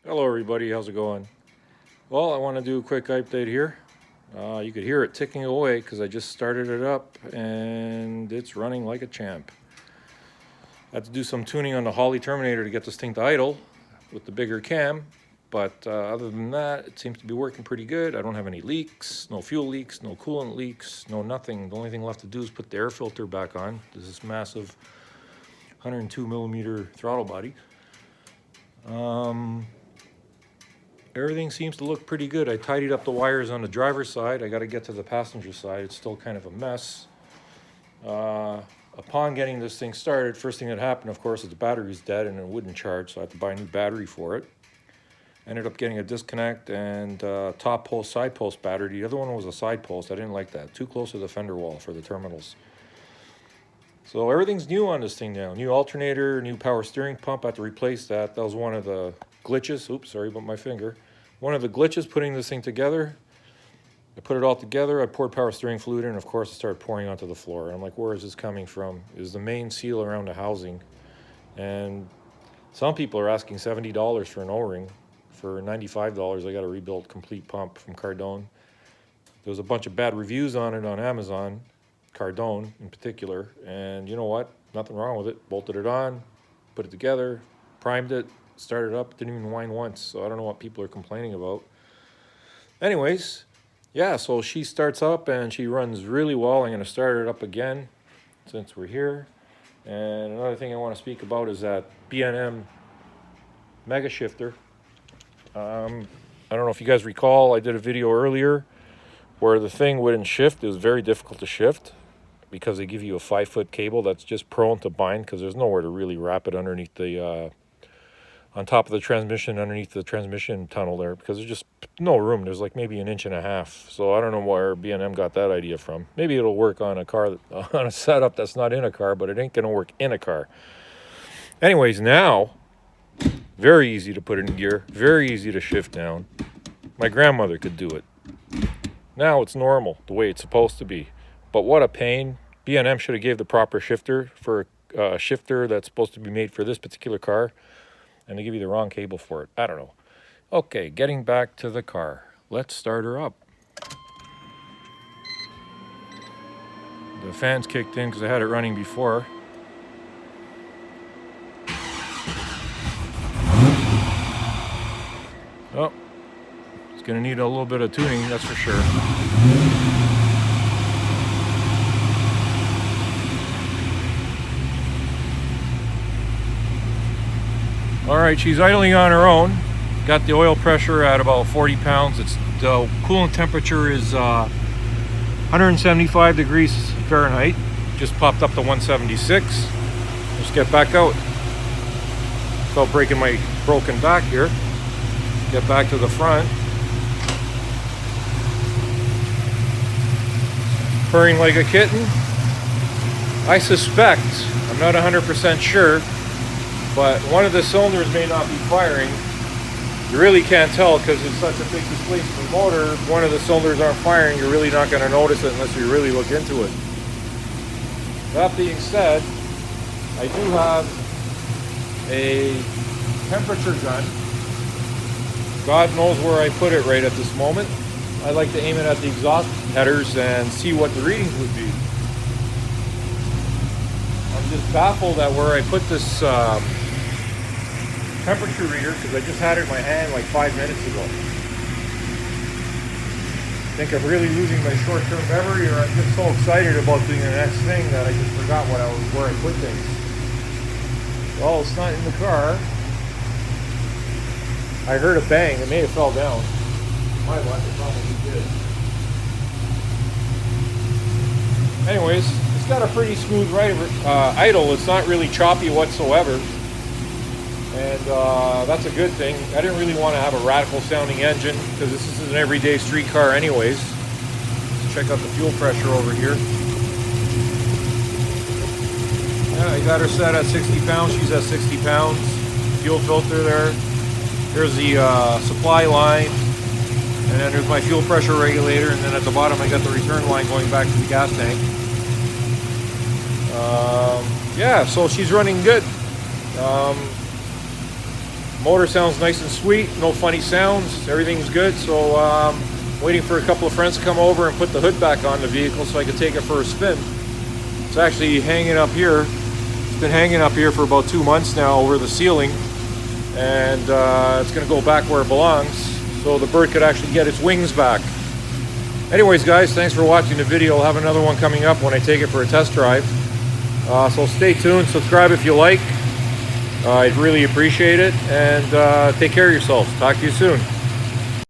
Hello everybody, how's it going? Well, I want to do a quick update here. You could hear it ticking away because I just started it up and it's running like a champ. I had to do some tuning on the Holly Terminator to get this thing to idle with the bigger cam, but other than that, it seems to be working pretty good. I don't have any leaks, no fuel leaks, no coolant leaks, no nothing. The only thing left to do is put the air filter back on. This is massive 102 millimeter throttle body. Everything seems to look pretty good. I tidied up the wires on the driver's side. I got to get to the passenger side. It's still kind of a mess. Upon getting this thing started, first thing that happened, of course, is the battery's dead and it wouldn't charge, so I had to buy a new battery for it. Ended up getting a disconnect and top post, side post battery. The other one was a side post. I didn't like that. Too close to the fender wall for the terminals. So everything's new on this thing now. New alternator, new power steering pump. I had to replace that. That was one of the glitches. Oops, sorry about my finger. One of the glitches putting this thing together. I put it all together. I poured power steering fluid in, and of course it started pouring onto the floor. And I'm like, where is this coming from? Is the main seal around the housing. And some people are asking $70 for an O-ring. For $95, I got a rebuilt complete pump from Cardone. There was a bunch of bad reviews on it on Amazon. Cardone in particular, and you know what, nothing wrong with it. Bolted it on, put it together, primed it, started it up, didn't even whine once, so I don't know what people are complaining about. Anyways, yeah, so she starts up and she runs really well. I'm going to start it up again since we're here. And another thing I want to speak about is that Bnm Mega Shifter. I don't know if you guys recall, I did a video earlier where the thing wouldn't shift. It was very difficult to shift because they give you a 5-foot cable that's just prone to bind because there's nowhere to really wrap it underneath the, on top of the transmission, underneath the transmission tunnel there, because there's just no room. There's like maybe 1.5 inches. So I don't know where B&M got that idea from. Maybe it'll work on a car, on a setup that's not in a car, but it ain't gonna work in a car. Anyways, now, very easy to put in gear, very easy to shift down. My grandmother could do it. Now it's normal, the way it's supposed to be. But what a pain. B&M should have gave the proper shifter for a shifter that's supposed to be made for this particular car, and they give you the wrong cable for it. I don't know. Okay, getting back to the car. Let's start her up. The fans kicked in because I had it running before. Oh, it's gonna need a little bit of tuning, that's for sure. All right, she's idling on her own. Got the oil pressure at about 40 pounds. The coolant temperature is 175 degrees Fahrenheit. Just popped up to 176. Let's get back out. Without breaking my broken back here. Get back to the front. Purring like a kitten. I suspect, I'm not 100% sure, but one of the cylinders may not be firing. You really can't tell because it's such a big displacement motor. If one of the cylinders aren't firing, you're really not going to notice it unless you really look into it. That being said, I do have a temperature gun. God knows where I put it right at this moment. I like to aim it at the exhaust headers and see what the readings would be. I'm just baffled at where I put this temperature reader because I just had it in my hand like 5 minutes ago. I think I'm really losing my short-term memory, or I'm just so excited about doing the next thing that I just forgot where I put things. Well, it's not in the car. I heard a bang. It may have fell down. My luck, it probably did. Anyways, it's got a pretty smooth idle. It's not really choppy whatsoever. And that's a good thing. I didn't really want to have a radical sounding engine because this is an everyday street car anyways. Let's check out the fuel pressure over here. Yeah, I got her set at 60 pounds. She's at 60 pounds. Fuel filter there. There's the supply line. And then there's my fuel pressure regulator. And then at the bottom I got the return line going back to the gas tank. Yeah, so she's running good. Motor sounds nice and sweet, no funny sounds, everything's good. So waiting for a couple of friends to come over and put the hood back on the vehicle so I can take it for a spin. It's actually hanging up here. It's been hanging up here for about 2 months now over the ceiling, and it's going to go back where it belongs so the bird could actually get its wings back. Anyways guys, thanks for watching the video. I'll have another one coming up when I take it for a test drive. So stay tuned, subscribe if you like. I'd really appreciate it, and take care of yourselves. Talk to you soon.